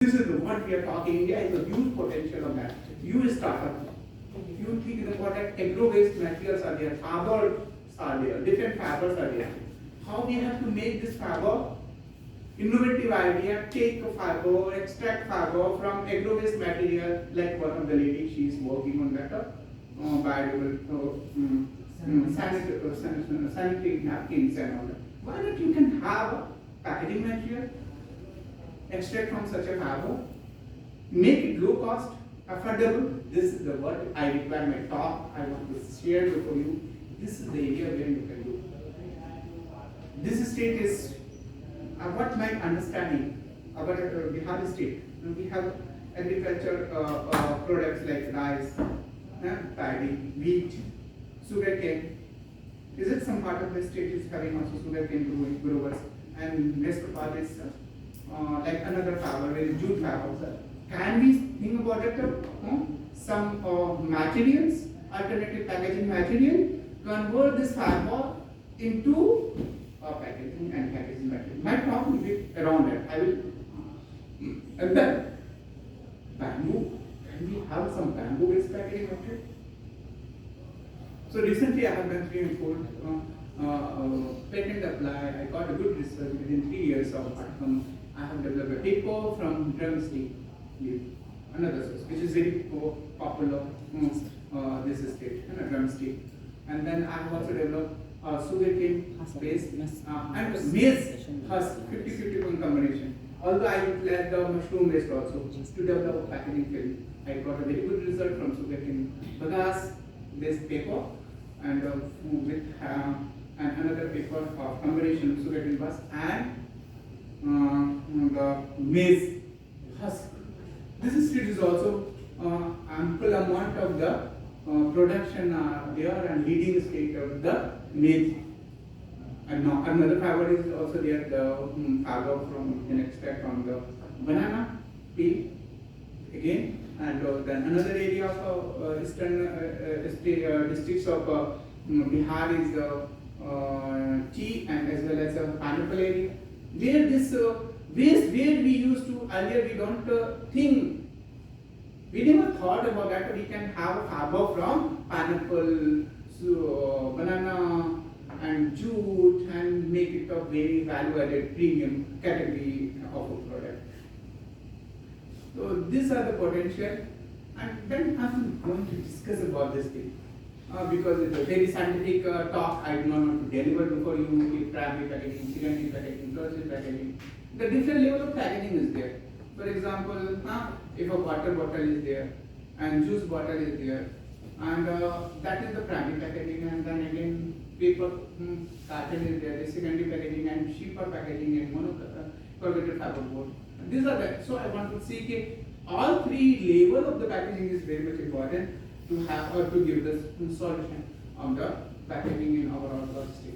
This is what we are talking. India has a huge potential of that. You startup. If you think about that, agro-based materials are there, fibers are there, different fibers are there. How we have to make this fiber? Innovative idea, take a fiber, extract fiber from agro-based material, like one of the ladies, she is working on that biodegradable sanitary napkins and all that. Why not you can have a packaging material, extract from such a fiber, make it low cost, affordable. This is the what I require my talk. I want to share before you. This is the area where you can do. This state is what my understanding about Bihar state. We have agriculture products like rice, paddy, wheat, sugarcane. Is it some part of the state is having also sugarcane growers, and rest of part is like another fiber, very jute fiber. Can we think about it? Some materials, alternative packaging material, convert this fiber into packaging and packaging material. My talk will be around that. I will, and then bamboo. Can we have some bamboo-based packaging material? So recently I have done 3 and 4 patent apply. I got a good research within 3 years of outcome. I have developed a paper from drumstick, another source, which is very popular. This is state, drumstick. And then I have also developed sugarcane based and maize husk 50-50 combination. Although I utilized the mushroom based also to develop a packaging film. I got a very good result from sugarcane bagasse based paper and with and another paper of combination of sugarcane husk and the maize husk. This state is also ample amount of the production there and leading state of the maize. And now another fiber is also there, the fiber from an extract from the banana peel again. And then another area of eastern districts of Bihar is tea and as well as pineapple area. Where this waste, where we used to earlier, we don't think, we never thought about that we can have a fiber from pineapple, banana and jute and make it a very value-added premium category of a product. So these are the potential, and then I'm going to discuss about this thing because it's a very scientific talk. I do not want to deliver before you. Primary packaging, secondary packaging, tertiary packaging. The different level of packaging is there. For example, if a water bottle is there and juice bottle is there, and that is the primary packaging, and then again paper carton is there, the secondary packaging and cheaper packaging and corrugated fiber board. These are that. So I want to see that all 3 level of the packaging is very much important to have or to give this solution on the packaging in our state.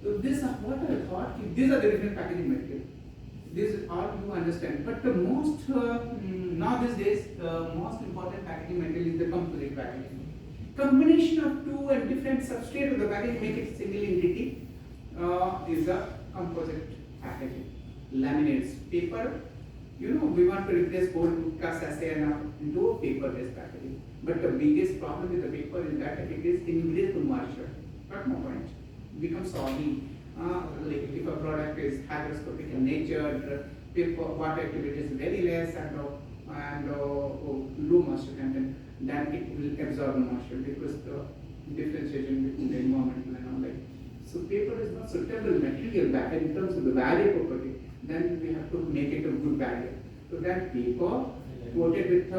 So this is what I thought. These are the different packaging materials. This is all you understand. But the most now these days, the most important packaging material is the composite packaging. Combination of 2 and different substrate of the packaging make it single entity is the composite packaging. Laminates paper. We want to replace board sachet into a paper-based packaging. But the biggest problem with the paper is that it is engraved to moisture. Got my point? Becomes soggy. Like if a product is hygroscopic in nature, paper water activity is very less and low moisture content, then it will absorb moisture because the differentiation between the environmental and all that. So paper is not suitable material back in terms of the barrier property. Then we have to make it a good barrier. So that paper coated with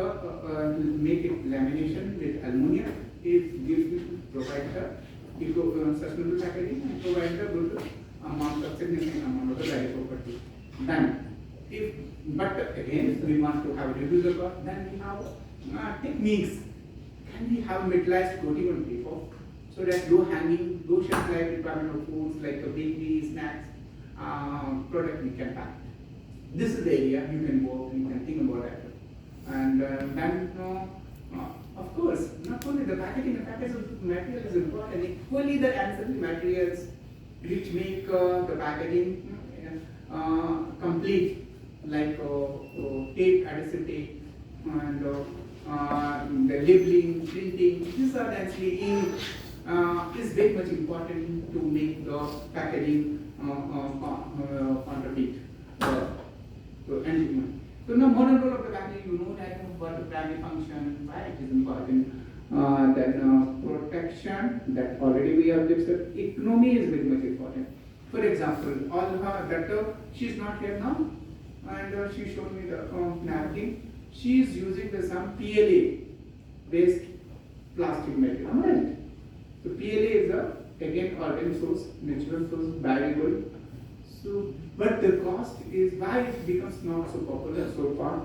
make it lamination with aluminium, it provide the sustainable packaging and provide the good amount of significant amount of the barrier property. Then but again we want to have reducer cost, then we have techniques. Can we have metallized coating on paper so that low hanging, low shelf life requirement of foods like bakery, snacks, product we can pack. This is the area you can work, you can think about that. And then of course, not only the packaging, the packaging material is important, equally the ancillary materials which make the packaging complete. like tape, adhesive tape, and the labeling, printing. These are actually ink is very much important to make the packaging counterfeit to anti-human. So now modern role of the packaging, you know that what the primary function, why it is important. Then protection, that already we have discussed. Economy is very much important. For example, all her that she's not here now, and she showed me the napkin. She is using the some PLA based plastic material. Am I right? So PLA is a again organic source, natural source, biodegradable. So, but the cost is why it becomes not so popular so far.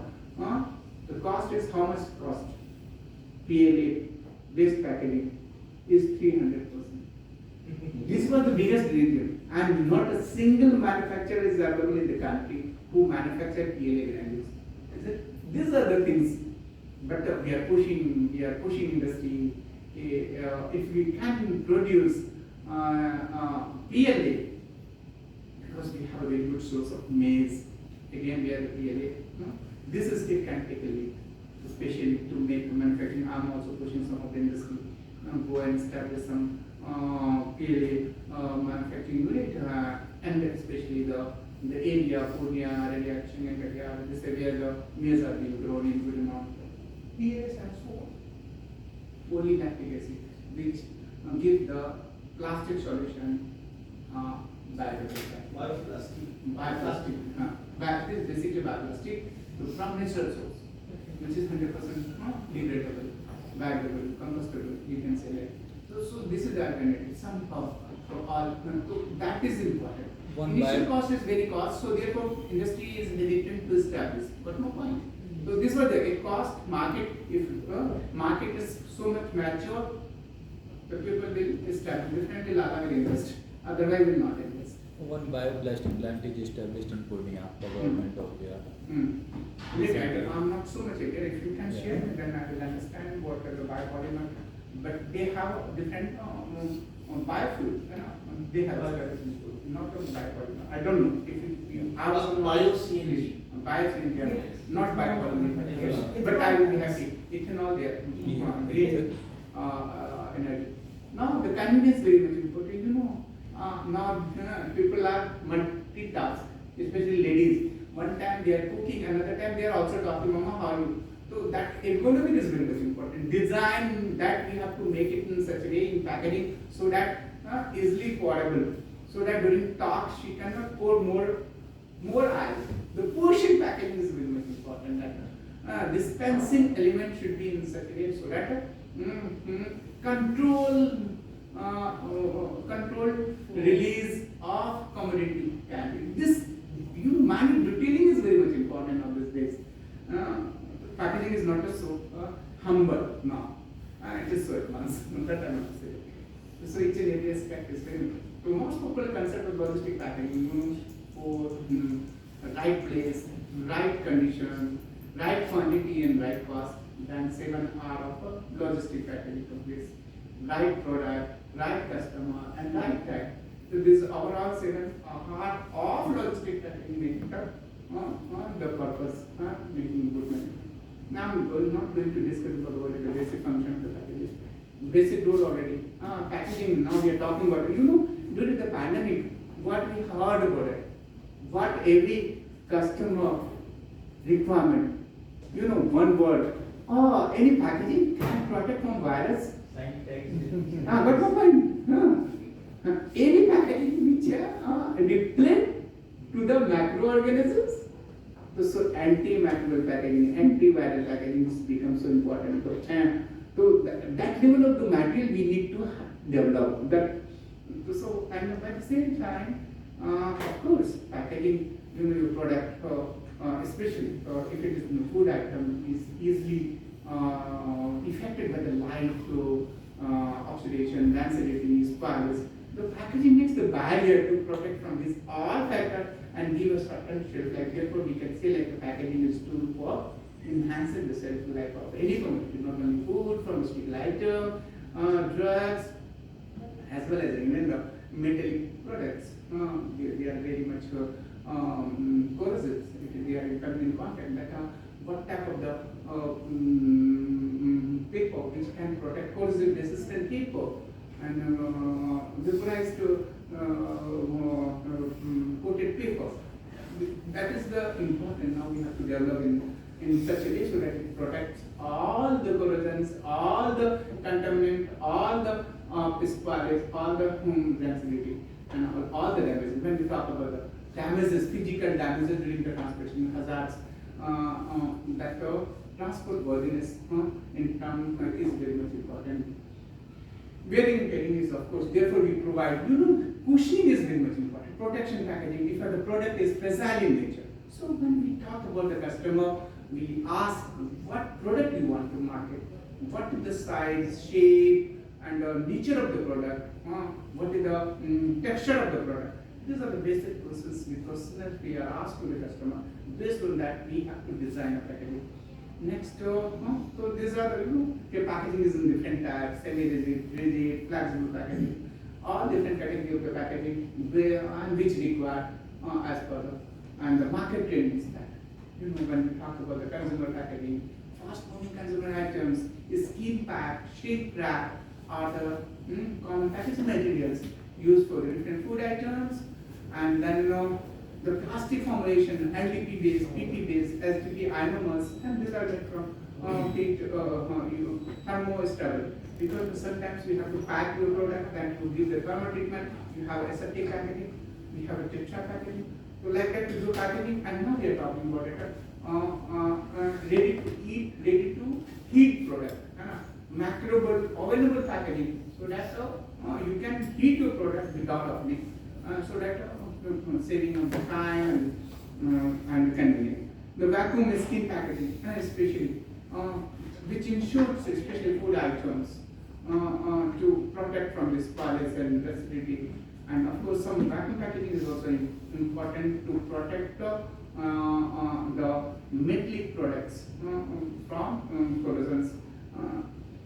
The cost is how much cost? PLA based packaging is 300%. This was the biggest reason, and not a single manufacturer is available in the country who manufacture PLA granules. These are the things. But we are pushing industry. If we can produce PLA, because we have a very good source of maize. Again, we have the PLA. No? This is it can take a lead, especially to make manufacturing. I'm also pushing some of the industry. Go and establish some PLA manufacturing unit, and especially the area, Purnia, Reaction, and this area, the maize are being grown in good amount. PLA stands for polylactic acid, which give the plastic solution bioplastic. Bioplastic is basically bioplastic from natural source, which is 100% degradable, biodegradable, compostable. You can say that. So this is the alternative. Some for all. So that is important. Initial cost is very cost, so therefore industry is hesitant to establish. But no point. So this was the cost market. If market is so much mature, the people will establish. Definitely Lala will invest. Otherwise, will not invest. One bioplastic plant is established in Purnia, the government of India. I'm not so much aware. If you can share, then I will understand what are the biopolymer. But they have different biofuel. They have not a biopolymer. I don't know if you have bio-CNG. Bio-CNG, not biopolymer. Yes. But I will be happy. Ethanol there, green energy. Now the convenience is very much important. You know, now people are multitask, especially ladies. One time they are cooking, another time they are also talking, Mama, how are you? So that ergonomy is very much important. Design that we have to make it in such a way in packaging so that easily portable. So that during talk she cannot pour more ice. The portion packaging is very much important. That dispensing element should be in such a way so that controlled release of commodity can be. This manual detailing is very much important on these days. Packaging is not just so humble now. It is so advanced. That I must say. So each and every aspect is very important. The most popular concept of logistic packaging for right place, right condition, right quantity and right cost. Then 7 R of logistic packaging completes. Right product, right customer, and right tag. So this overall 7 R of logistic packaging making the purpose making good money. Now I'm not going to discuss about the basic function of the packaging. Basic role already. Packaging, now we are talking about, during the pandemic, what we heard about it, what every customer requirement, one word, any packaging can protect from virus. But no point. Any packaging which repellent to the microorganisms. So anti-microbial packaging, antiviral packaging becomes so important. So that level of the material we need to develop. So and at the same time, of course, packaging, your product, especially if it is a food item, is easily affected by the light flow, oxidation, acidity, spoils. The packaging makes the barrier to protect from this all factors and give a certain shelf life. Therefore, we can say like the packaging is tool for enhancing the shelf life of any commodity, not only food, pharmaceutical item, drugs, as well as even the metallic products. They are very much corrosives, if they are coming in contact, that what type of the paper which can protect corrosive resistant paper, and vaporized coated paper. That is the important. Now we have to develop in such a way so that it protects all the corrosions, all the contaminant, all the piscales, all the sensitivity, and all the damages. When we talk about the damages, physical damages during the transportation hazards, that transport worthiness in term is very much important. Wearing and carrying is, of course, therefore we provide, cushioning is very much important. Protection packaging, if the product is fragile in nature. So when we talk about the customer, we ask what product you want to market, what is the size, shape, and nature of the product, what is the texture of the product. These are the basic questions that we are asked to the customer. Based on that, we have to design a packaging. Next, so these are the packaging is in different types: semi-rigid, rigid, flexible packaging. All different categories of the packaging and which require as per the market trend is that. When we talk about the consumer packaging, fast-moving consumer items, skin pack, shrink wrap are the common packaging materials used for the different food items, and then the plastic formulation, LDP based, PP based, SDP ionomers, and these are made from thermostable. Because sometimes we have to pack your product and to give the thermal treatment. You have aseptic packaging, we have a tetra packaging. So like that we do packaging, and now we are talking about it, ready to eat, ready to heat product, macroable, available packaging. So that's how you can heat your product without opening. So that saving of the time and convenience. The vacuum skin packaging, especially, which ensures especially food items to protect from the spoilage and acidity. And of course, some vacuum packaging is also important to protect the metallic products from corrosions.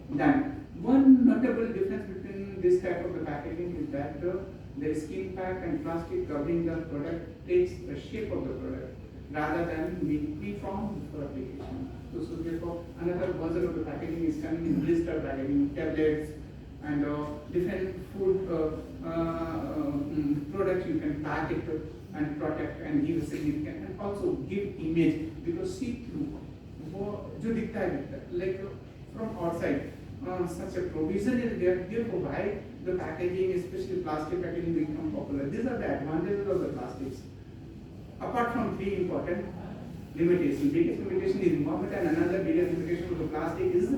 Then, one notable difference between this type of the packaging is that the skin pack and plastic covering the product takes the shape of the product rather than being preformed for application. So therefore, another version of the packaging is coming in blister packaging, tablets, and different food products you can pack it and protect and give a significant and also give image, because see through like from outside such a provision is there. Therefore, why the packaging, especially plastic packaging, become popular. These are the advantages of the plastics. Apart from three important limitations, biggest limitation is environment, and another biggest limitation of the plastic is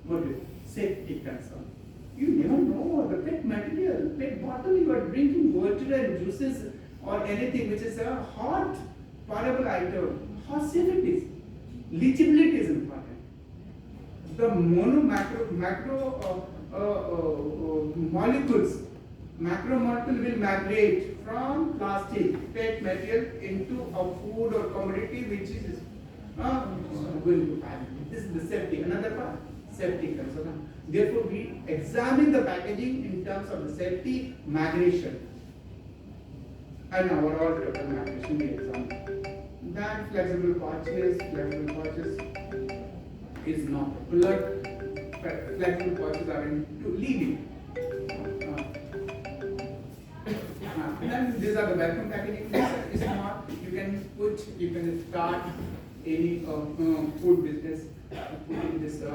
what is safety concern. You never know the PET material, PET bottle you are drinking water and juices or anything which is a hot, portable item. How safe it is? Leachability is important. The macro molecules will migrate from plastic, PET material into a food or commodity which is going to packaging. This is the safety. Another part, safety concern. Therefore, we examine the packaging in terms of the safety migration and overall total migration we examine. That flexible pouches is not popular. Flexible pouches are into leading. Then these are the vacuum packaging. This is not, you can start any food business. Putting this, it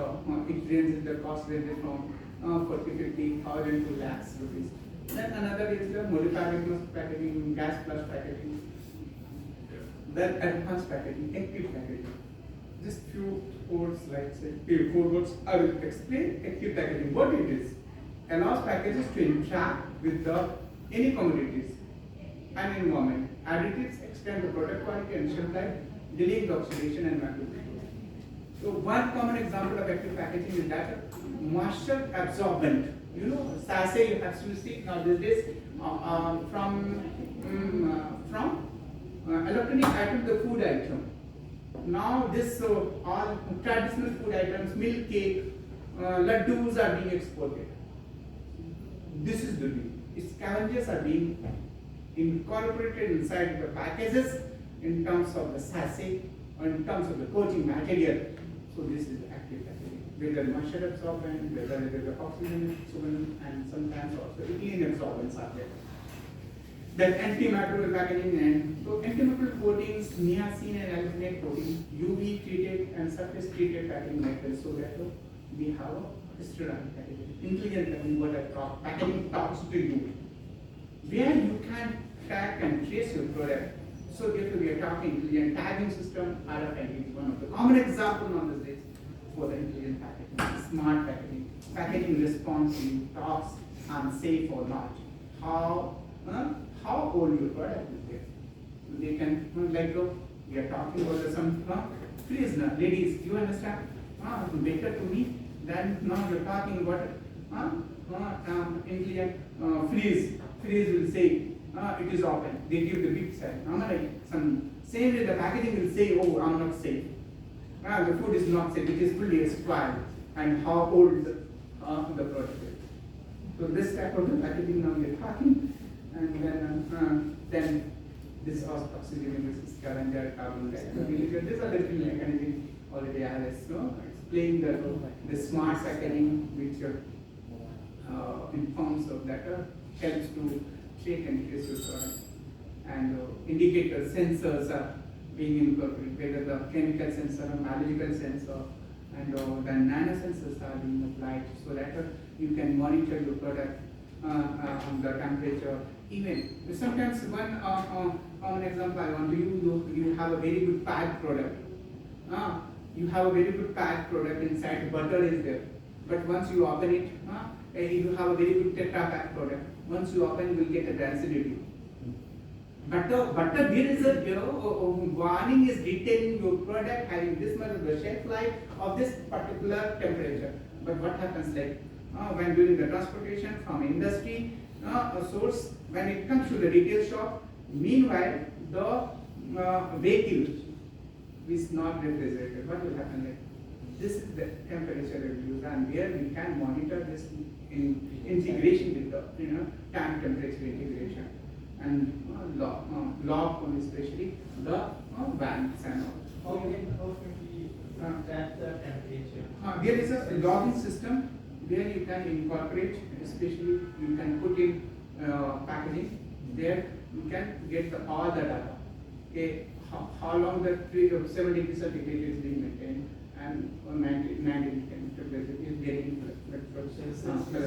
ranges the cost ranges from 40,000-50,000 to lakhs rupees. Then another is the multifaceted packaging, gas plus packaging. Then advanced packaging, active packaging. Just few words, like say 4 words. I will explain active packaging. What it is? Allows packages to interact with any commodities and environment. Additives extend the product quality and shelf life, delaying the oxidation and marketability. So one common example of active packaging is that moisture absorbent. Sachet you have to see now these days from electronic item to food item. Now this all traditional food items, milk cake, laddus are being exported. This is the thing. Scavengers are being incorporated inside the packages in terms of the sachet or in terms of the coating material. So this is active packaging. Whether moisture absorbent, whether it is oxygen absorbent, and sometimes also ethylene absorbents are there. That antimicrobial packaging, and so antimicrobial coatings, niacin and alginate coating, UV treated and surface treated packaging methods, so that we have a sterile packaging. Intelligent packaging, what a packaging talks to you, where you can track and trace your product. So therefore we are talking intelligent tagging system. RFID is one of the common example on this list for the intelligent packaging. Smart packaging. Packaging response to you talks unsafe or not. How old your product is there. They can, we are talking about some please now, ladies, you understand? Better to me than now you're talking about intelligent freeze. Freeze will say it is open. They give the big sign. Some same way the packaging will say, oh, I'm not safe. The food is not safe. It is fully expired. And how old the product is. So this type of the packaging now we are talking. And then this oxygen, this is carbon dioxide. These are the different mechanisms already I have explained the smart packaging which informs of that helps to check and trace your product. And indicator sensors are being incorporated, whether the chemical sensor or biological sensor, and the nanosensors are being applied so that you can monitor your product on the temperature. Even sometimes one common example I want to use, you have a very good packed product. You have a very good packed product inside, butter is there. But once you open it, you have a very good tetra pack product. Once you open, you will get a acidity. Butter, there is a warning is detailing your product having this much of the shelf life of this particular temperature. But what happens when during the transportation from industry source, when it comes to the retail shop, meanwhile the vehicle is not refrigerated. What will happen this is the temperature reviews, and where we can monitor this in integration with the tank temperature integration and log on especially the banks and all. How can we track the temperature? There is a logging system where you can incorporate, especially you can put in packaging. There you can get all the data. Okay, how long the 70 degree temperature is being maintained, and 90 temperature is getting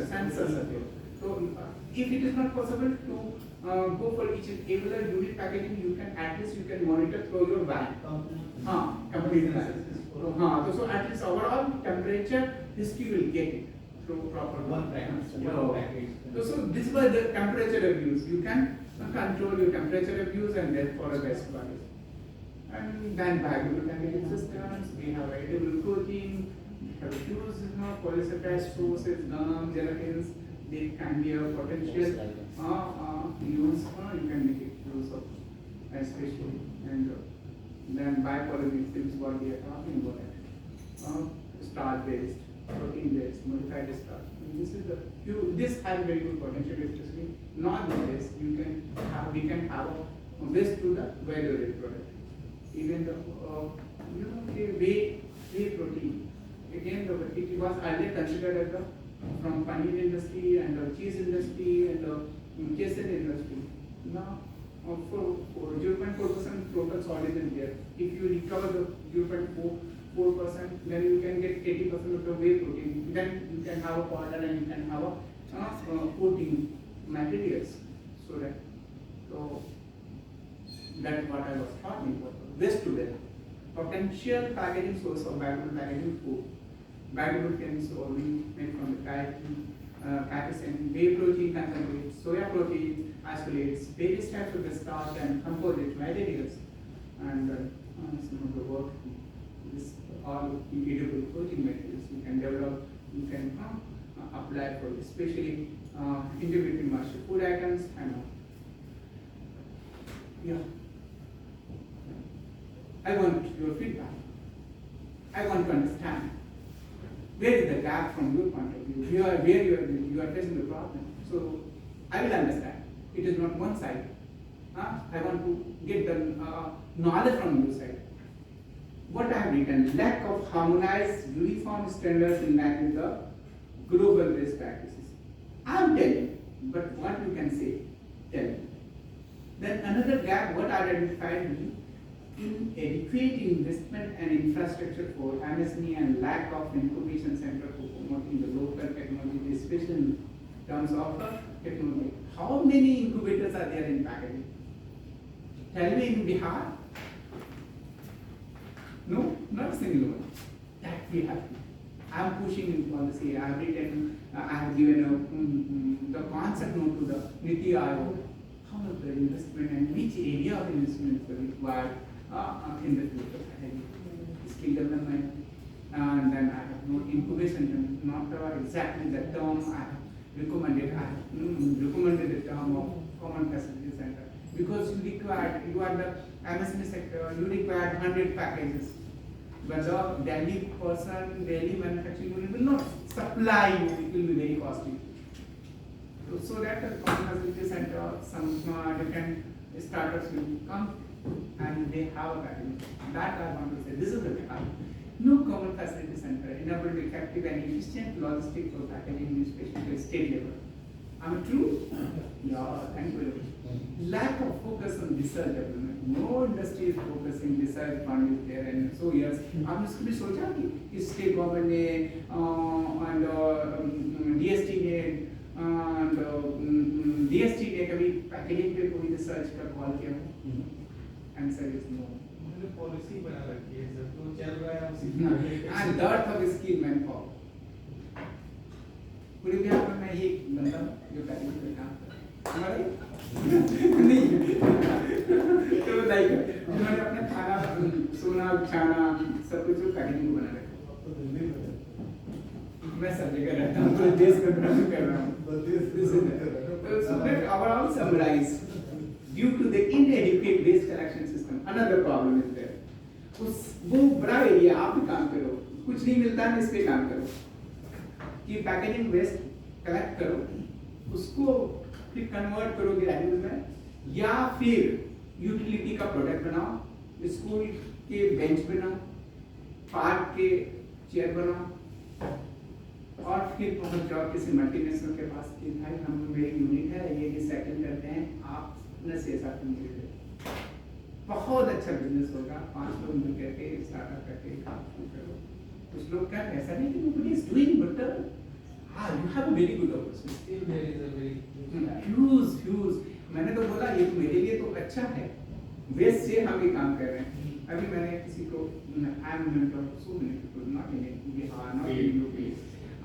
sensors are there. So if it is not possible to go for each and every unit packaging, you can at least monitor through your van. Complete van. So at least overall temperature history will get it through proper one package. So this was the temperature reviews. You can control your temperature reviews and therefore a best practice. And then biodegradable packaging systems, we have edible coating, we have fused polysaccharide sources, gum, gelatins. They can be a potential use. You can make it use of, especially, and then biopolymeric films, what we are talking about. Starch based, protein based, modified starch. This has very good potential, especially not this. We can have a waste to the value product. Even the whey protein. Again, it was earlier considered as from paneer industry and the cheese industry and the kesar industry. Now, for 0.4% total solid is there. If you recover the 0.4%, then you can get 80% of the whey protein. Then you can have a powder and you can have a protein materials. So that's what I was talking about. Waste to wealth. Potential packaging source of biodegradable packaging food. Biodegradable can be only made from the casein, whey protein concentrates, soya protein isolates, various types of the starch and composite materials, and some of the work. This all edible protein materials you can develop, you can apply for, especially integrated master food items and I want your feedback. I want to understand where is the gap from your point of view, where you are facing the problem. So I will understand. It is not one side. I want to get the knowledge from your side. What I have written, lack of harmonized uniform standards in line with the global best practices. I am telling, but what you can say, tell me. Then another gap, what I identified, inadequate investment and infrastructure for MSME and lack of incubation center for promoting the local technology, especially in terms of technology. How many incubators are there in packaging? Tell me in Bihar? No, not a single one. That we have. I am pushing in policy. I have written, I have given the concept note to the Niti Aayog. How much the investment and which area of investment is required in the future. Skill development, and then I have no incubation, not exactly the term I have recommended. I have recommended the term of common facility center because you are the MSME sector, you require 100 packages. But the Delhi person, Delhi manufacturing unit will not supply you, it will be very costly. So that the common facility center, some different startups will come and they have a packaging. That I want to say, this is the gap. No common facility center enabled effective and efficient logistics for packaging, especially at state level. Am I true? Yeah, thank you. Lack of focus on research development. No industry is focusing research fund is there, and so yes, आपने इसको भी सोचा कि state government ने and DST ने and DST ने कभी packaging पे कोई research का call किया हो? Answer is no. उन्होंने policy बना रखी है, जब तो चल रहा है उसी And dearth of skill manpower. पूरे बिहार में मैं ये बंदा जो packaging पे काम कर हमारे नहीं तो लाइक जिन्होंने अपना खाना सोना खाना सब कुछ पैकेजिंग बना रहे मैं सब जगह रहता हूँ पूरे देश में भ्रमण कर रहा हूँ so that overall summarize due to the inadequate waste collection system another problem is there उस वो बड़ा एरिया आप भी काम करो कुछ नहीं मिलता है इस पे काम करो कि पैकेजिंग वेस्ट कलेक्ट करो उसको फिर कन्वर्ट करोगे वैल्यूज में या फिर यूटिलिटी का प्रोडक्ट बनाओ स्कूल के बेंच बनाओ पार्क के चेयर बनाओ और फिर पहुंच जाओ किसी मल्टीनेशनल के पास कि भाई हम मेरी यूनिट है ये रिसाइकिल करते हैं आप अपने से साथ मिलकर बहुत अच्छा बिजनेस होगा 5 लोग मिल करके स्टार्टअप करके काम करो कुछ लोग क्या ऐसा नहीं कि nobody is doing better you have a very good opportunity. Still there is a very huge. मैंने तो बोला ये तो मेरे लिए तो अच्छा है वेस्ट से हम ये काम कर रहे हैं अभी मैंने किसी को I am mentor so many people not in Bihar not in UP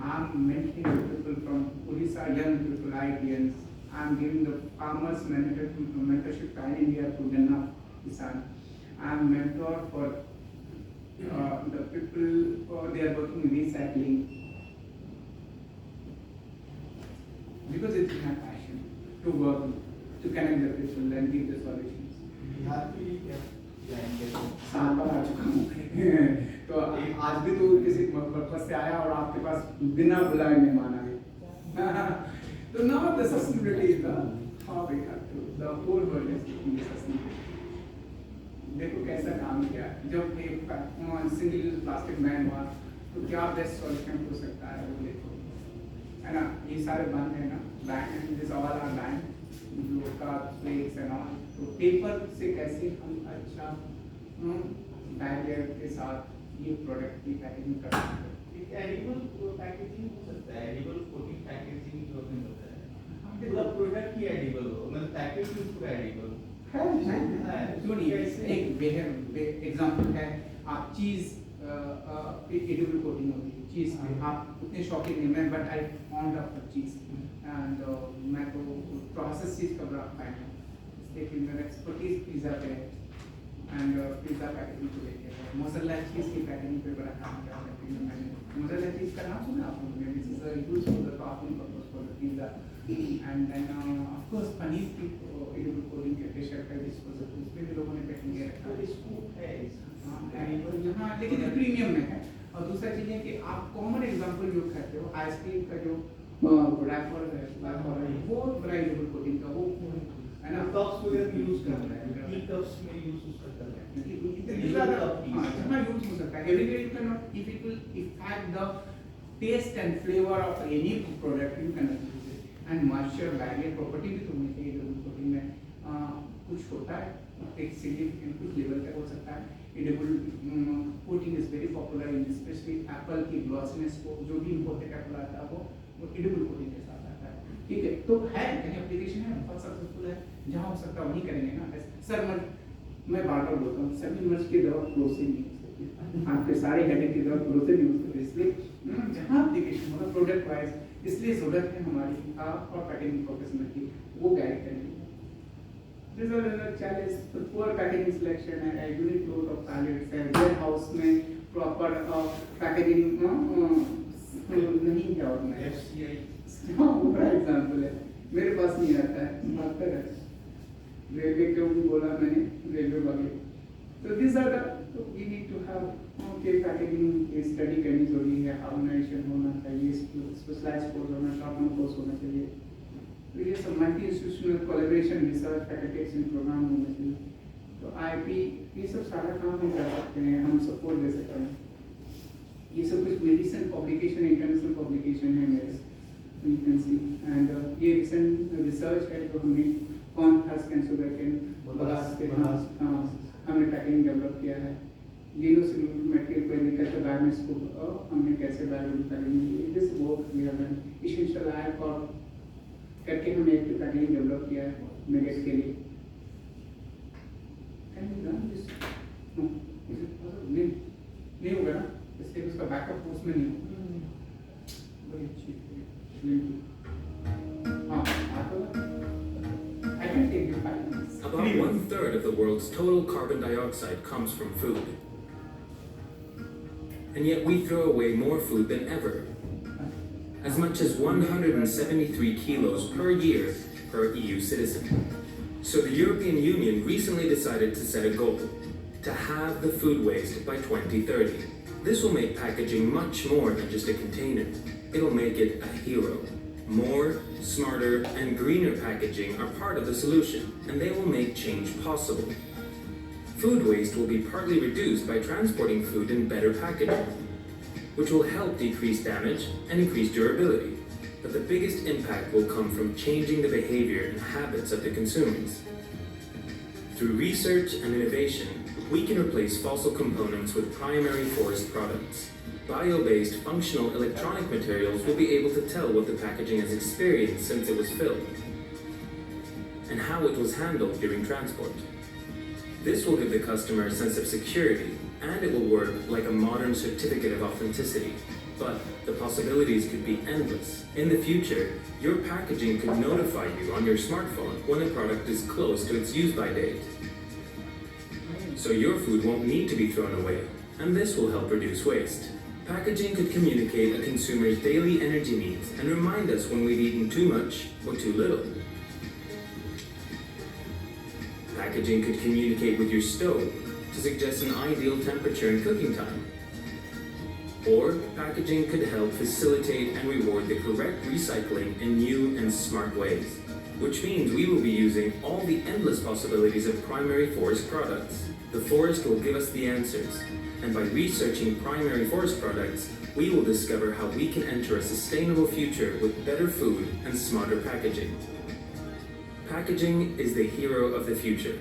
I am mentoring people from Odisha young people ITNs I am giving the farmers mentorship pan India to Ganna Kisan I am mentor for the people they are working in recycling because it's my passion to work, to connect the people and give the solutions. Bihar के लिए क्या plan कैसे साल भर आ चुका हूँ तो आज भी तो किसी पर्पस से आया और आपके पास बिना बुलाए मेहमान आए तो now the sustainability is the how we have to the whole world is taking the sustainability देखो कैसा काम किया जब एक सिंगल यूज प्लास्टिक बैन हुआ तो क्या बेस्ट सॉल्यूशन हो सकता है वो देखो है ना ये सारे बंद है ना ban this all are ban blue का प्लेट्स एंड ऑल तो पेपर से कैसे हम अच्छा बैरियर के साथ ये प्रोडक्ट की पैकेजिंग कर सकते हैं एक एडिबल पैकेजिंग हो सकता है एडिबल कोटिंग पैकेजिंग जो अपने होता है पूरा प्रोडक्ट ही एडिबल हो मतलब पैकेज भी पूरा एडिबल है सुनिए एक एग्जांपल है आप चीज एडिबल कोटिंग होती है चीज में आप उतने शौकीन नहीं मैं बट आई फाउंड ऑफ चीज एंड मैं तो प्रोसेस चीज का बड़ा फैन हूँ लेकिन मेरा एक्सपर्टीज पिज़्ज़ा पे है एंड पिज़्ज़ा पैकेजिंग को लेके मोज़रेला चीज़ की पैकेजिंग पे बड़ा काम किया है मैंने मोज़रेला चीज़ का नाम सुना आपने this is used for the topping purpose for the pizza and then of course paneer की एडिबल कोटिंग के प्रेशर का डिस्पोजल उसमें भी लोगों ने पैकिंग किया रखा है स्कूप है यहाँ लेकिन प्रीमियम में है और दूसरा चीज़ है कि आप कॉमन एग्जांपल यूज करते हो आइसक्रीम का जो रैपर है वो बड़ा एडिबल कोटिंग का वो है ना। कप्स वगैरह में यूज करना है, टी कप्स में यूज उसका करना है। जहाँ यूज हो सकता है everywhere you can not if it will effect the taste and flavour of any product you can not use it and moisture barrier property भी तो होनी चाहिए डबल कोटिंग में कुछ होता है एक सिग्निफिकेंट कुछ लेवल तक हो सकता है। ये double coating is very popular in specially Apple की ग्लॉसीनेस को जो भी इंपोर्टेड एप्पल आता है वो डबल कोटिंग के साथ आता है। ठीक है तो है कहीं एप्लीकेशन है बहुत सक्सेसफुल है जहाँ हो सकता है वहीं करेंगे ना। सर मैं बार बार बोलता हूँ सभी मर्ज की दवा क्लोज से नहीं हो सकती, आपके सारे हेडेक की दवा क्लोज से नहीं हो सकती, इसलिए जहाँ एप्लीकेशन होगा प्रोडक्ट वाइज इसलिए जरूरत है हमारी आप और पैकेजिंग प्रोफेशनल की वो गाइड करेंगे। These are the challenges, poor packaging selection and a unique load of pallets and warehouse में proper packaging नहीं है और मैं FCI हाँ वो बड़ा एग्जाम्पल है मेरे पास नहीं आता है आता है रेलवे क्यों भी बोला मैंने रेलवे वाले। तो this are the we need to have okay packaging की स्टडी करनी जरूरी है, ऑर्गेनाइजेशन होना चाहिए, स्पेशलाइज्ड कोर्स होना शॉर्ट टर्म कोर्स होना चाहिए। तो ये सब multi institutional collaboration research facilitation programme होना चाहिए। तो आईपी ये सब सारा काम हम कर सकते हैं, हम सपोर्ट दे सकते हैं। ये सब कुछ मेडिसिन पब्लिकेशन इंटरनेशनल पब्लिकेशन है मेरे यू कैन सी एंड ये रिसेंट रिसर्च है जो हमने corn husk and sugar cane bagasse के हमने पैकेजिंग डेवलप किया है। लिनोसिल्यूट मटेरियल को एग्रीकल्चर गारमेंट्स को हमने कैसे वैल्यूएबल करेंगे this work we have done essential oil और करके हमने एक पैकेजिंग डेवलप किया है मेगेट के लिए। Can you run this no is it possible नहीं होगा ना इसलिए उसका बैकअप कोर्स में नहीं होगा। बड़ी अच्छी हाँ I can take you 5 minutes. About 1/3 of the world's total carbon dioxide comes from food. And yet we throw away more food than ever. As much as 173 kilos per year per EU citizen. So the European Union recently decided to set a goal to halve the food waste by 2030. This will make packaging much more than just a container. It'll make it a hero. More, smarter, and greener packaging are part of the solution, and they will make change possible. Food waste will be partly reduced by transporting food in better packaging, which will help decrease damage and increase durability. But the biggest impact will come from changing the behavior and habits of the consumers. Through research and innovation, we can replace fossil components with primary forest products. Bio-based functional electronic materials will be able to tell what the packaging has experienced since it was filled and how it was handled during transport. This will give the customer a sense of security and it will work like a modern certificate of authenticity. But the possibilities could be endless. In the future, your packaging could notify you on your smartphone when a product is close to its use-by date. So your food won't need to be thrown away, and this will help reduce waste. Packaging could communicate a consumer's daily energy needs and remind us when we've eaten too much or too little. Packaging could communicate with your stove to suggest an ideal temperature and cooking time. Or packaging could help facilitate and reward the correct recycling in new and smart ways, which means we will be using all the endless possibilities of primary forest products. The forest will give us the answers, and by researching primary forest products, we will discover how we can enter a sustainable future with better food and smarter packaging. Packaging is the hero of the future.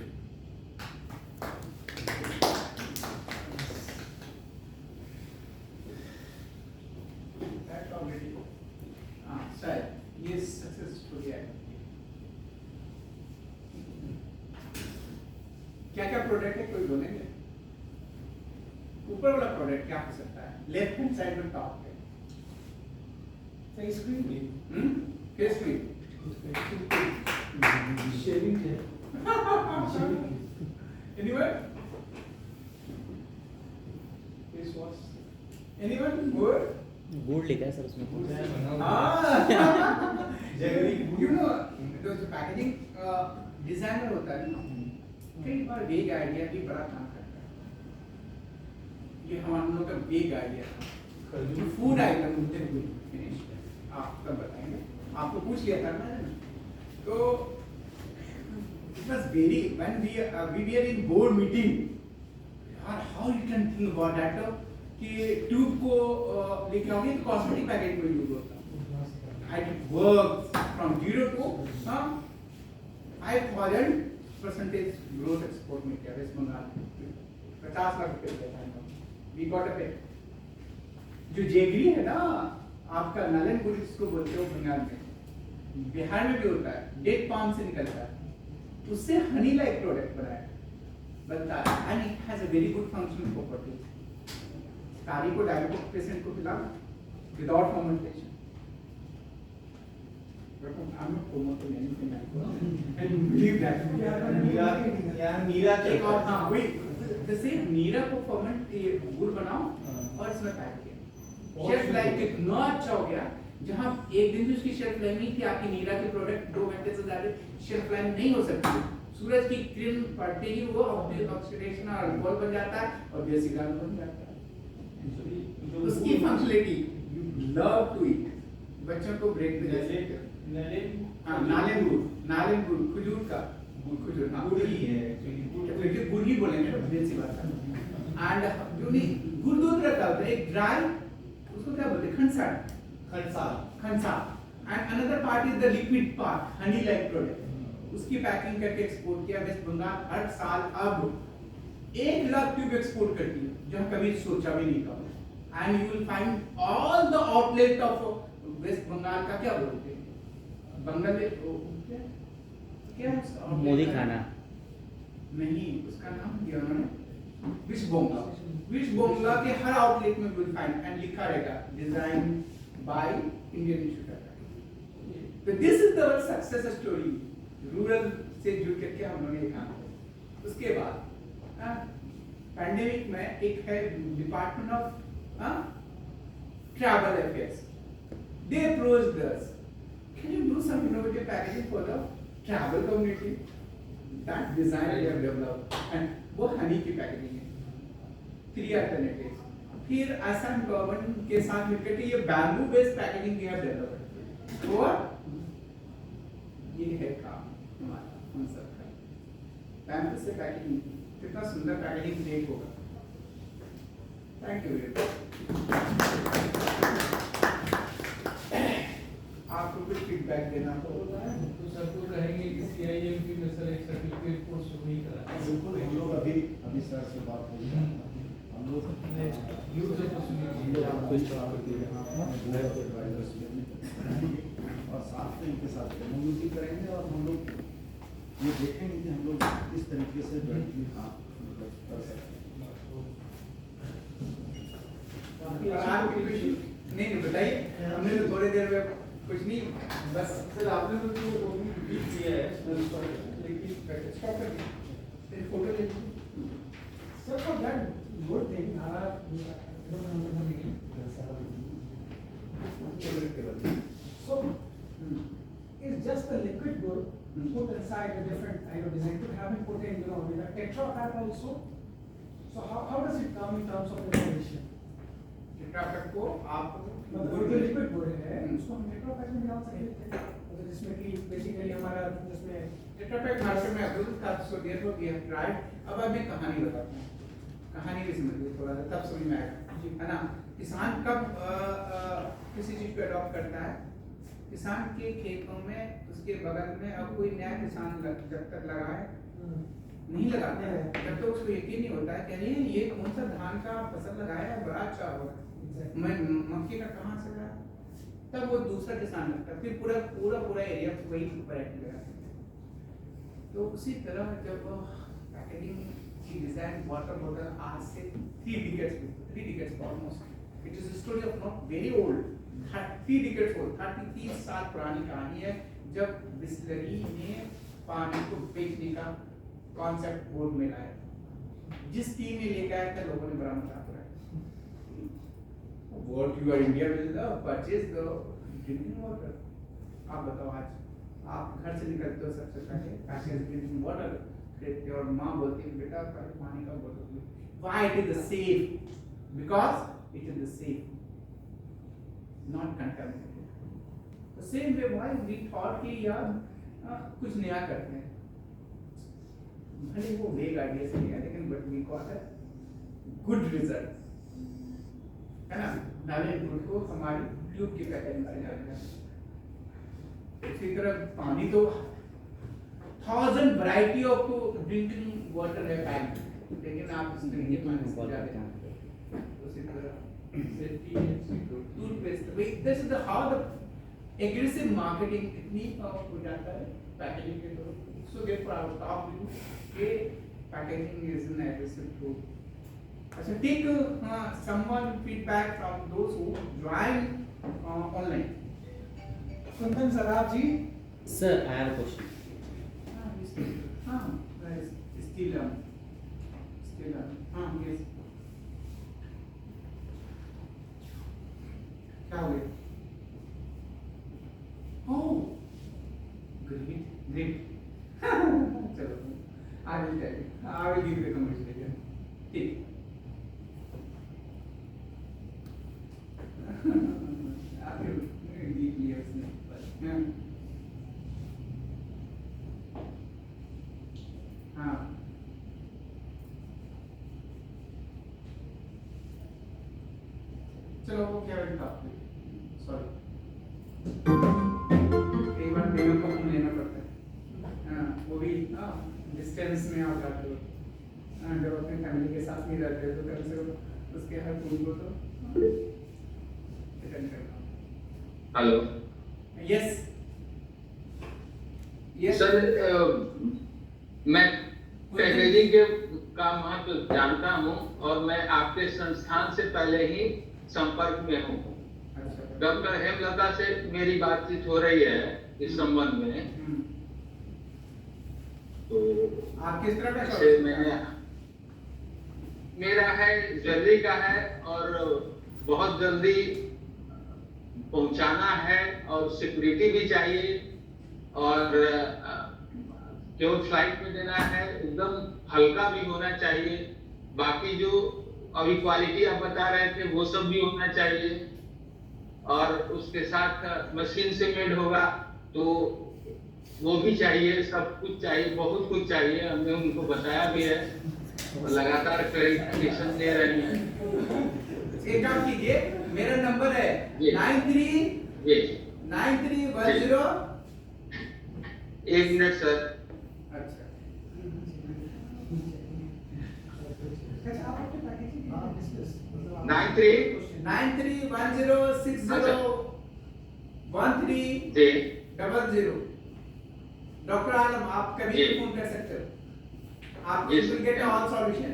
That already sir ये success story है। क्या क्या product है कोई बोलेंगे? ऊपर वाला product क्या हो सकता है? लेफ्ट हैंड साइड में टॉप पे face cream face cream shaving है anyone face wash anyone good गुड़ लिखा है सर उसमें। you know जो पैकेजिंग डिजाइनर होता है ना कई बार वेग आइडिया भी बड़ा काम करता है। ये हमारे लोग का वेग आइडिया था जो फूड आइटम होते हैं फिनिश आप तब बताएंगे आपको पूछ लिया था ना तो was very when we were in board meeting. How you can think about that? कि ट्यूब को लेके आओगे तो कॉस्मेटिक पैकेट में यूज होता है. It works from 0 to 5,000% growth export में किया वेस्ट बंगाल 50 लाख रुपए दिया. We got a pay. जो जेगरी है ना आपका नलन गुड़ जिसको बोलते हो बंगाल में, बिहार में भी होता है, डेट पाम से निकलता है, उससे हनी लाइक प्रोडक्ट बनता है and it has a very good functional property. कारी को डायबिटिक पेशेंट को खिलाओ without fermentation. I'm not promoting anything like that. And believe that. नीरा एक और हाँ वही जैसे नीरा को फर्मेंट गुड़ बनाओ और इसमें पैक किया. शेल्फ लाइफ कितना अच्छा हो गया. जहाँ एक दिन भी उसकी शेल्फ लाइफ नहीं थी, आपकी नीरा के प्रोडक्ट 2 घंटे से ज्यादा शेल्फ लाइफ नहीं हो सकती. सूरज की किरण पड़ते ही वो ऑक्सीडेशन और अल्कोहल बन जाता है और देसी गाल बन जाता है. उसकी functionality you love to eat. बच्चों को ब्रेक दे नाले गुड़ खजूर का खजूर गुड़ ही है एक्चुअली. गुड़ ही बोलेंगे ना बेसिक बात है. एंड जो नहीं गुड़ दूध रहता है एक ड्राई उसको क्या बोलते हैं खनसा and another part is the liquid part honey like product. उसकी पैकिंग करके एक्सपोर्ट किया. वेस्ट बंगाल हर साल अब 1 लाख ट्यूब एक्सपोर्ट करती है जो हम कभी सोचा भी नहीं था. And you will find all the outlet of West Bengal का क्या बोलते हैं बांग्लादेश क्या मोदी खाना नहीं उसका नाम दिया उन्होंने विश बोंगला के हर आउटलेट में विल फाइंड एंड लिखा रहेगा डिजाइन बाय इंडियन इंस्टीट्यूट. तो this is the success story. Rural से जुड़ करके हम लोग ये काम किया. उसके बाद पैंडेमिक में एक है department of travel affairs. They approached us, can you do some innovative packaging for the travel community? That design we have developed and वो हनी की पैकेजिंग है. 3 alternatives. फिर असम गवर्नमेंट के साथ मिलकर के ये bamboo based packaging we have developed. और ये है काम हमारा हम सबका. बैम्बू से पैकेजिंग कितना सुंदर पैकेजिंग क्रिएट होगा. Thank you. आपको कुछ फीडबैक देना तो सबको कहेंगे कि CIMP में सर एक सर्टिफिकेट कोर्स शुरू नहीं करा. बिल्कुल हम लोग अभी सर से बात हुई है. हम लोग और साथ में इनके साथ कम्युनिटी करेंगे और हम लोग ये देखेंगे कि हम लोग किस तरीके से काम कर सकते हैं. नहीं बताइए. हमने तो थोड़ी देर में कुछ नहीं बस सर आपने तो जो बीट किया है लेकिन स्टॉप कर दिया. फोटो ले sir for that good thing so it's just a liquid gold put inside a different kind of design. Could have been put in with a tetra pack also. So how does it come in terms of innovation? Tetra pack को आप मतलब जो liquid gold है उसको हम tetra pack में डाल सकते थे मतलब जिसमें कि बेसिकली हमारा जिसमें टेट्रा पैक मार्केट में अवेलेबल था. So there we have tried. अब मैं कहानी बताता हूँ. कहानी भी समझिए थोड़ा सा तब समझ में आएगा है ना. किसान कब किसी चीज को अडॉप्ट करता है. किसान के खेतों में उसके बगल में अब कोई नया किसान जब तक लगाए नहीं लगाते हैं जब तक उसको यकीन नहीं होता है कि ये कौन सा धान का फसल लगाया है बड़ा अच्छा होगा. मैं मक्के का कहाँ से लगा. तब वो दूसरा किसान लगता है. फिर पूरा एरिया वही वैरायटी लगाते हैं. तो उसी तरह जब पैकेजिंग की डिजाइन वाटर बॉटल आज से 3 decades almost. It is a story of not very old 30 decades old 33 साल पुरानी कहानी है जब बिस्लरी ने पानी को बेचने का कॉन्सेप्ट बोर्ड में लाया. जिस टीम ने लेकर आया था लोगों ने बड़ा मजाक उड़ाया. What you are India will purchase the drinking water. आप बताओ आज आप घर से निकलते हो सबसे पहले पैकेज ड्रिंकिंग वाटर खरीदते हो और माँ बोलती है बेटा पहले पानी का बोतल लो. Why it is the safe? Because it is the safe, not contaminated. The same way why we thought कि यार कुछ नया करते हैं. भले वो वेग आइडिया से है लेकिन but we got a good result, है ना। नाले गुड को हमारी ट्यूब की पैकेजिंग से जाएगा। इसी तरह पानी तो 1000 वैरायटी ऑफ ड्रिंकिंग वाटर है पैक, लेकिन आप इसमें ये पानी से जाते हैं। उसी तरह toothpaste, this is how the aggressive marketing इतनी हो जाता है पैकेजिंग के through. So we proud of you के packaging is an aggressive tool. अच्छा, take someone feedback from those who join online. Kundan Saraf ji. Sir, I have a question. हाँ, still yes. क्या हो गया? Oh, great. चलो, I will tell you. I will give you the congratulations. ठीक. आपके deeply उसने, हाँ. चलो वो क्या बेटा, सॉरी, कई बार मेरे को फोन लेना पड़ता है, हाँ, वो भी डिस्टेंस में आप जाते हो, जब अपने फैमिली के साथ नहीं रहते हो तो कम से कम उसके हर फोन को तो अटेंड करना। हेलो, यस सर, मैं पैकेजिंग के का महत्व जानता हूँ और मैं आपके संस्थान से पहले ही संपर्क में हूँ। डॉक्टर हेमलता से मेरी बातचीत हो रही है इस संबंध में। तो आप किस तरह का से मैंने, मेरा है जल्दी का है और बहुत जल्दी पहुंचाना है और सिक्योरिटी भी चाहिए और केवल फ्लाइट में देना है, एकदम हल्का भी होना चाहिए। बाकी जो अभी क्वालिटी आप बता रहे थे वो सब भी होना चाहिए और उसके साथ मशीन से मेड होगा तो वो भी चाहिए, सब कुछ चाहिए, बहुत कुछ चाहिए। हमने उनको बताया भी है और लगातार क्लैरिफिकेशन दे रही हैं। एक काम कीजिए, मेरा नंबर है 9310। एक मिनट सर। अच्छा, अच्छा, आप अपने पैकेजिंग डिस्कस 9310601300। डॉक्टर आलम, आप कभी भी फोन कर सकते हो, आप will get all solution,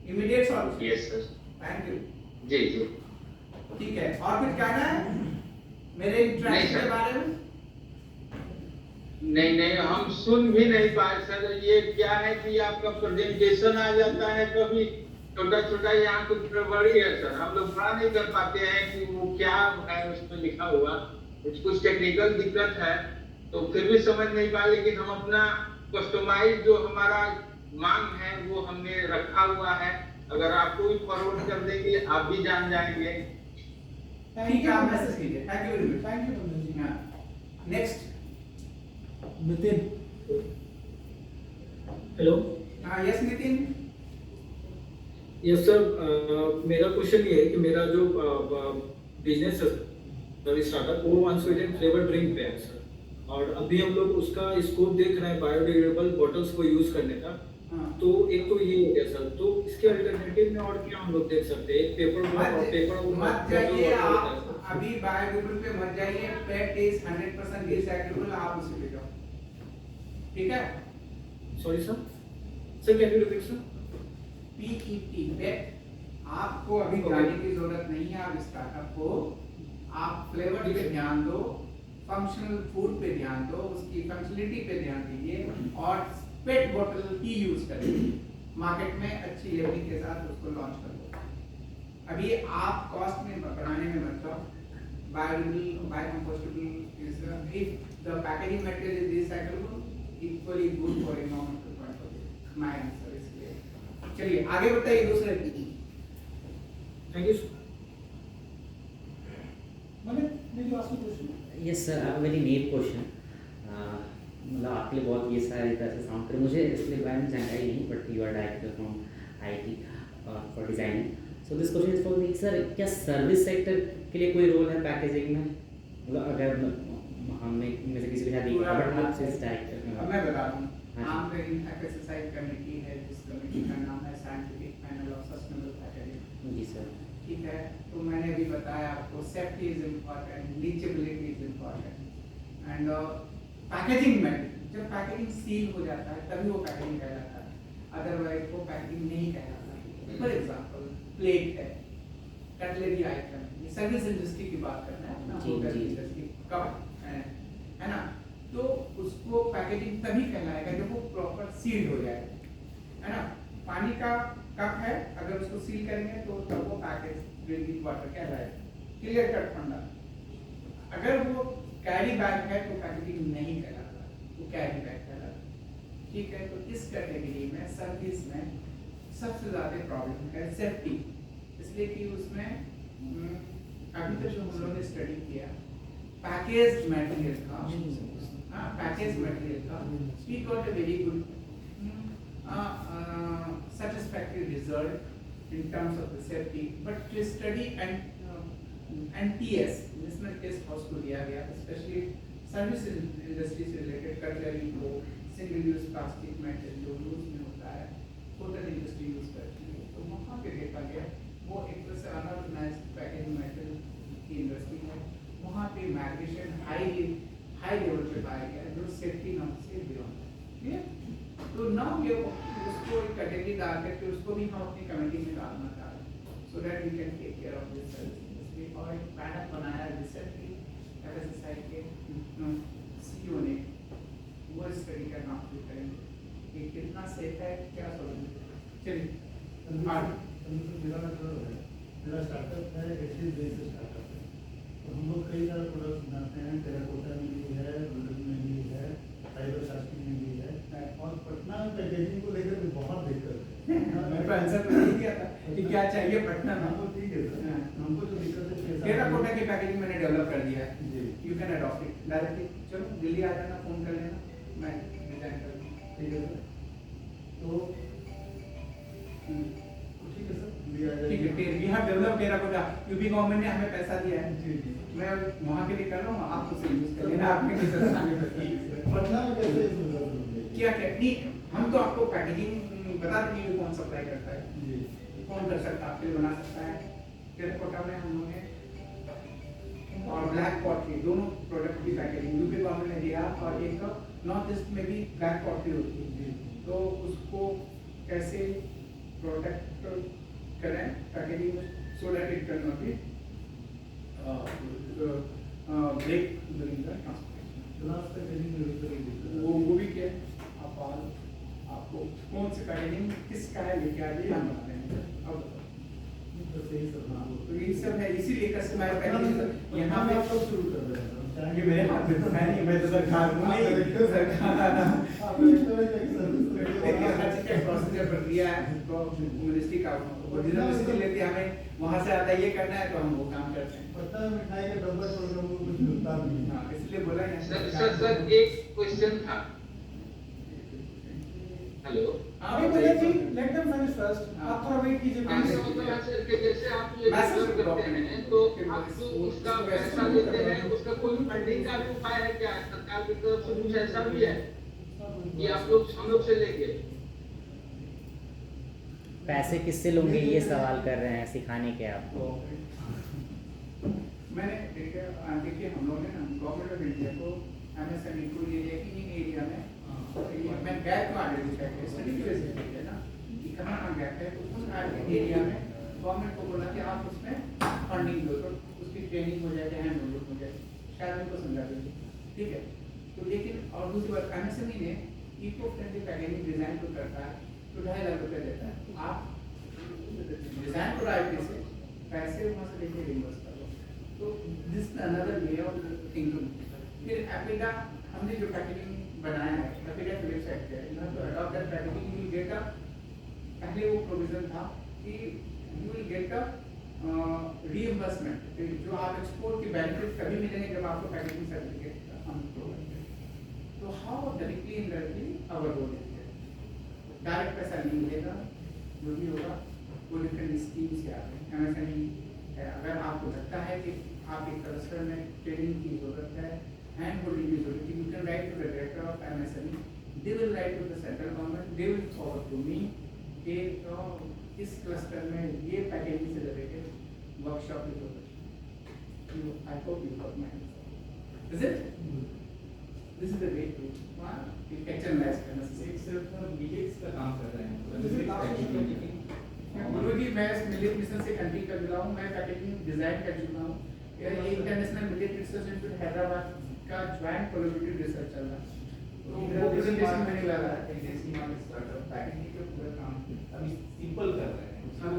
immediate solution. Yes sir, thank you. जी जी, ठीक है, और कुछ कहना है मेरे इंटरेक्शन के बारे में? नहीं, हम सुन भी नहीं पाए सर। ये क्या है कि आपका प्रेजेंटेशन आ जाता है, कभी छोटा यहाँ कुछ गड़बड़ी है सर, हम लोग पढ़ा नहीं कर पाते हैं कि वो क्या है उसमें लिखा हुआ। कुछ टेक्निकल दिक्कत है तो फिर भी समझ नहीं पाए, लेकिन हम अपना कस्टमाइज जो हमारा मांग है वो हमने रखा हुआ है। अगर आपको भी फॉरवर्ड कर देंगे आप भी जान जाएंगे। ठीक है, आप मैसेज कीजिए। Thank you very much. Thank you Kundan ji. Next Nitin. Hello. हाँ, यस नितिन। यस सर, मेरा क्वेश्चन ये है कि मेरा जो बिजनेस है स्टार्टअप वो 1 स्वीटेन फ्लेवर ड्रिंक पे है सर, और अभी हम लोग उसका स्कोप देख रहे हैं बायोडिग्रेडेबल बॉटल्स को यूज करने का। तो एक तो ये हो गया सर, तो इसके अल्टरनेटिव में और क्या हम लोग देख सकते हैं? एक पेपर मत जाइए आप अभी बायोडिग्रेडेबल पे मत जाइए। पेट इज 100% रिसाइक्लेबल, आप उसे ले जाओ, ठीक है? Sorry sir, can you repeat sir? PET पेट, आपको अभी जाने की जरूरत नहीं है। आप स्टार्टअप को आप फ्लेवर पे ध्यान दो, फंक्शनल फूड पे ध्यान दो, उसकी फंक्शनलिटी पे ध्यान दीजिए और पेट बोतल ही यूज करें। मार्केट में अच्छी लेबलिंग के साथ उसको लॉन्च करो। अभी आप कॉस्ट में बढ़ाने में मत जाओ। Biodegradable, biocompostable is if the packaging material is recyclable equally good for environmental point of view. My answer is clear. चलिए आगे बताइए दूसरे। Thank you sir. Manit, did you ask a question? Yes, sir. I have a very neat question. मतलब आपके लिए बहुत ये सारी तरह से साउंड करे मुझे, इसलिए मैं जानकारी नहीं, but you are director from IT for designing. So this question is for me sir, क्या सर्विस सेक्टर के लिए कोई रोल है पैकेजिंग में? मतलब अगर हमने में से किसी को शादी पूरा बट आप से डायरेक्टर अब मैं बता रहा हूँ, हाँ जी। आम कहीं एक्सरसाइज कमेटी है, जिस कमेटी का नाम है scientific panel of sustainable packaging. जी सर। ठीक है, तो मैंने अभी बताया आपको safety is important, reachability is important, and packaging में जब पैकेजिंग सील हो जाता है तभी वो पैकेजिंग कहलाता है, अदरवाइज वो पैकेजिंग नहीं कहलाता। फॉर एग्जांपल प्लेट है, कटलरी आइटम, ये सर्विस इंडस्ट्री की बात करना है ना, जी, होटल जी। इंडस्ट्री कप है ना, तो उसको पैकेजिंग तभी कहलाएगा जब वो प्रॉपर सील्ड हो जाए, है ना। पानी का कप है, अगर उसको सील करेंगे तो तब वो पैकेज ड्रिंकिंग वाटर कहलाएगा, क्लियर कट फंडा। अगर वो कैरी बैग है तो पैकेजिंग नहीं कहलाता, वो कैरी बैग कहलाता। ठीक है, तो इस कैटेगरी में सर्विस में सबसे ज़्यादा प्रॉब्लम है सेफ्टी, इसलिए कि उसमें अभी तक जो हम लोगों ने स्टडी किया पैकेज मटेरियल का, हाँ पैकेज मटेरियल का, we got a very good satisfactory result in terms of the safety, but to study and TS investment test cost को दिया गया, especially service industry से related cutlery को, single use plastic material जो use में होता है, होटल इंडस्ट्री यूज करती है, तो वहाँ पे देखा गया वो एक तरह से अनऑर्गेनाइज्ड पैकेजिंग मटेरियल की इंडस्ट्री है, वहाँ पे माइग्रेशन हाई लेवल पे पाया गया जो सेफ्टी नॉर्म से बियॉन्ड है। तो नाउ ये उसको एक कैटेगरी डाल करके उसको भी हम अपनी कमेटी में डालना चाह रहे हैं, so that we can take care of this service industry. और एक पैनल बनाया रिसेंटली एफएसएसआई के सीईओ ने, वो स्टडी का काम शुरू करेंगे कि कितना सेफ है, क्या सोल्यूशन। चलिए मेरा स्टार्टअप है, एक्सिस बेस्ड स्टार्टअप है, तो हम लोग कई सारे प्रोडक्ट्स बनाते हैं, टेराकोटा में भी है, गोल्डन में भी है, फाइबर कास्टिंग में भी है, और पटना में पैकेजिंग को लेकर भी बहुत दिक्कत है। मैं तो आंसर तो नहीं किया था कि क्या चाहिए पटना में, हमको ठीक है सर, हमको जो दिक्कत है टेराकोटा की पैकेजिंग मैंने डेवलप कर दिया है, जी, you can adopt it directly. चलो दिल्ली आ जाना, फोन कर लेना, मैं डिजाइन कर दूँगा। ठीक है सर, तो ठीक है सर, लिया ठीक है, we have develop terracotta, UP government ने हमें पैसा दिया है, जी जी, मैं वहाँ के लिए कर रहा हूँ, आप उसे यूज कर लेना, आपने किस तरह से पटना में कैसे इसमें क्या क्या नहीं, हम तो आपको पैकेजिंग बता देंगे कौन सप्लाई करता है, जी, कौन कर सकता है, आपके लिए बना सकता है। टेराकोटा में हम लोग ने और ब्लैक पॉटरी दोनों प्रोडक्ट की पैकेजिंग यूपी गवर्नमेंट ने दिया, और एक नॉर्थ ईस्ट में भी ब्लैक पॉटरी होती है, तो उसको कैसे प्रोडक्ट करें packaging so that it can not be break during the transportation. वो भी क्या आप आपको कौन से पैकेजिंग किसका है लेके आ जाइए, हम बता देंगे। अब तो ये सब है, इसीलिए कस्टमाइज पैकेजिंग यहाँ पे आप लोग शुरू कर रहे हैं, ये मेरे हाथ में तो है नहीं, मैं तो सरकार हूँ नहीं, देखिए हर चीज़ का प्रोसीजर प्रक्रिया है, तो मिनिस्ट्री का ओरिजिनल मिनिस्ट्री लेके हमें वहाँ से आता है, ये करना है तो हम वो काम करते हैं। पता है मिठाई का डब्बा छोड़ के हमको कुछ मिलता नहीं। हाँ, इसलिए बोला है सर एक क्वेश्चन था। हेलो, अभी बोले जी, लेट देम फिनिश फर्स्ट, आप थोड़ा वेट कीजिए। कैसे मतलब ऐसे कि जैसे आप ये मैसेज करते हैं तो आप जो उसका पैसा लेते हैं उसका कोई फंडिंग का भी उपाय है क्या, सरकार की तरफ से कुछ ऐसा भी है कि आप लोग हम लोग से लेके पैसे किससे लोगे, ये सवाल कर रहे हैं, सिखाने के आपको। मैंने देखिए हम लोग ने गवर्नमेंट ऑफ इंडिया को एमएसएमई को ये इन एरिया में मैं गैप को आइडेंटिफाई किया, स्टडी की वजह से है ना कि कहाँ कहाँ गैप है, तो उस एरिया में गवर्नमेंट को बोला कि आप उसमें फंडिंग दो, तो उसकी ट्रेनिंग हो जाए, हैंड होल्ड हो जाए, शायद उनको समझा देंगे, ठीक है। तो लेकिन और दूसरी बात एमएसएमई ने इको फ्रेंडली पैकेजिंग डिजाइन को करता है तो 2.5 लाख रुपये देता है, आप डिजाइन को राइट से पैसे वहाँ से लेके रिवर्स करो, तो this another way of thinking. फिर एपिडा हमने जो पैकेजिंग बनाया है, एपिडा की वेबसाइट पे है, तो adopt that packaging you get a, पहले वो प्रोविजन था कि you will get a reimbursement, जो आप एक्सपोर्ट के बेनिफिट कभी मिलेंगे जब आपको पैकेजिंग सर्टिफिकेट हम प्रोवाइड करें। तो how directly indirectly our role is there. Direct पैसा नहीं मिलेगा, जो भी होगा वो डिफरेंट स्कीम से आते हैं। MSME अगर आपको लगता है कि आप एक क्लस्टर में ट्रेनिंग की जरूरत है, हैंड होल्डिंग की जरूरत है, you can write to the director of MSME, they will write to the central government, they will forward to me कि इस क्लस्टर में ये पैकेजिंग से रिलेटेड वर्कशॉप की जरूरत है। I hope you got my answer. Is it? This is the way to actualise करना। एक सिर्फ मिलेट्स का काम कर रहे हैं, This is last बोलो कि मैं मिलेट मिशन से कंट्री कर चुका हूँ, मैं पैकेजिंग डिजाइन कर चुका हूँ, international millet research institute Hyderabad का ज्वाइंट कोलैबोरेटिव रिसर्च चल रहा है, तो वो प्रेजेंटेशन मैंने ला रहा है। स्टार्टअप पैकेजिंग का पूरा काम अभी सिंपल कर रहे हैं, उसको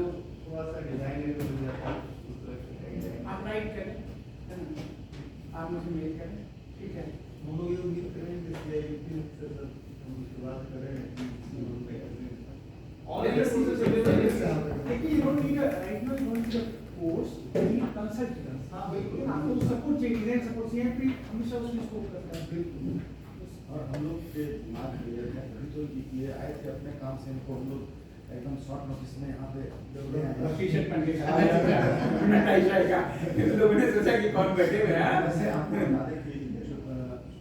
थोड़ा सा डिजाइन मिल जाता है, उस तरह से आप राइट करें, है ना? आप मुझे मेल करें, ठीक है? हम लोग ये उम्मीद करेंगे कि CIP से सर हम उसके बाद करें और ये चीजें से लेकिन you don't need a right now you don't need a course, you need consultants. हाँ बिल्कुल, आपको सपोर्ट चाहिए, डिजाइन सपोर्ट चाहिए, फिर हमेशा उसमें स्कोप करता है। बिल्कुल। और हम लोग के दिमाग क्लियर है, अभी तो ये आए थे अपने काम से, इनको हम लोग एकदम शॉर्ट नोटिस में यहाँ पे टी-शर्ट पहन के लोगों ने सोचा कि कौन बैठे हुए हैं। वैसे आपको बता दें कि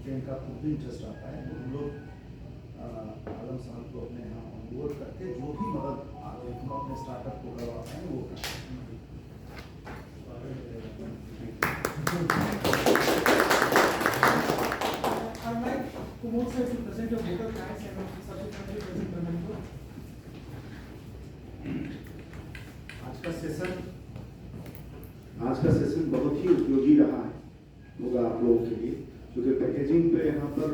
स्टूडेंट का खुद भी इंटरेस्ट आता है, तो हम लोग आलम साहब को अपने यहाँ ऑनबोर्ड करके जो भी मदद आगे हम अपने स्टार्टअप को करवाते हैं वो करते हैं। I'd like Kumar sir to present your vocal thanks and subsequently present the member. आज का सेशन बहुत ही उपयोगी रहा है होगा आप लोगों के लिए, क्योंकि पैकेजिंग पे यहाँ पर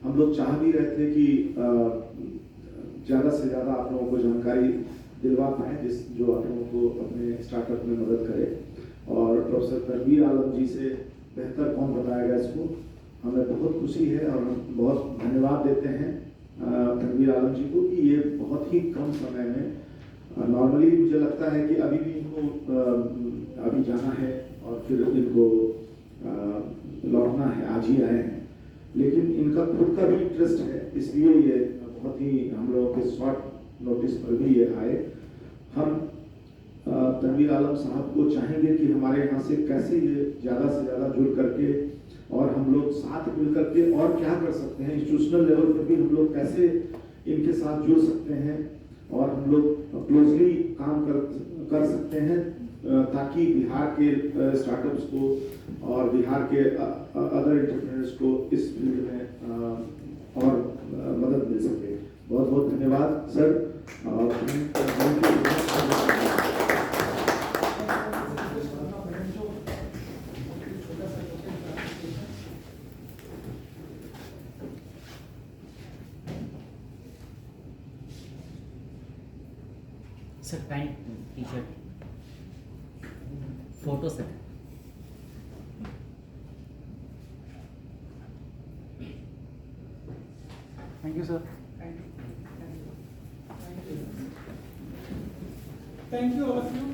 हम लोग चाह भी रहे थे कि ज़्यादा से ज़्यादा आप लोगों को जानकारी दिलवा पाएँ जो आप लोगों को अपने स्टार्टअप में मदद करे। और प्रोफेसर तनवीर आलम जी से बेहतर कौन बताएगा इसको, हमें बहुत खुशी है और हम बहुत धन्यवाद देते हैं तनवीर आलम जी को कि ये बहुत ही कम समय में, नॉर्मली मुझे लगता है कि अभी भी इनको अभी जाना है और फिर इनको लौटना है, आज ही आए हैं, लेकिन इनका खुद का भी इंटरेस्ट है, इसलिए ये बहुत ही हम लोगों के शॉर्ट नोटिस पर भी ये आए। हम तनवीर आलम साहब को चाहेंगे कि हमारे यहाँ से कैसे ये ज़्यादा से ज़्यादा जुड़ करके और हम लोग साथ मिल करके और क्या कर सकते हैं, इंस्टीट्यूशनल लेवल पर भी हम लोग कैसे इनके साथ जुड़ सकते हैं और हम लोग क्लोजली काम कर सकते हैं, ताकि बिहार के स्टार्टअप्स को और बिहार के अदर एंटरप्रेन्योर्स को इस फील्ड में और मदद मिल सके। बहुत बहुत धन्यवाद sir. Sir pant T shirt photo sir. Thank you, sir. Thank you, all of you.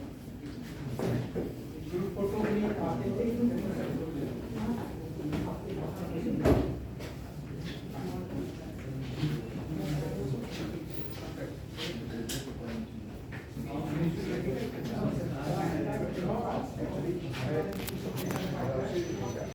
Group photo के लिए आते थे।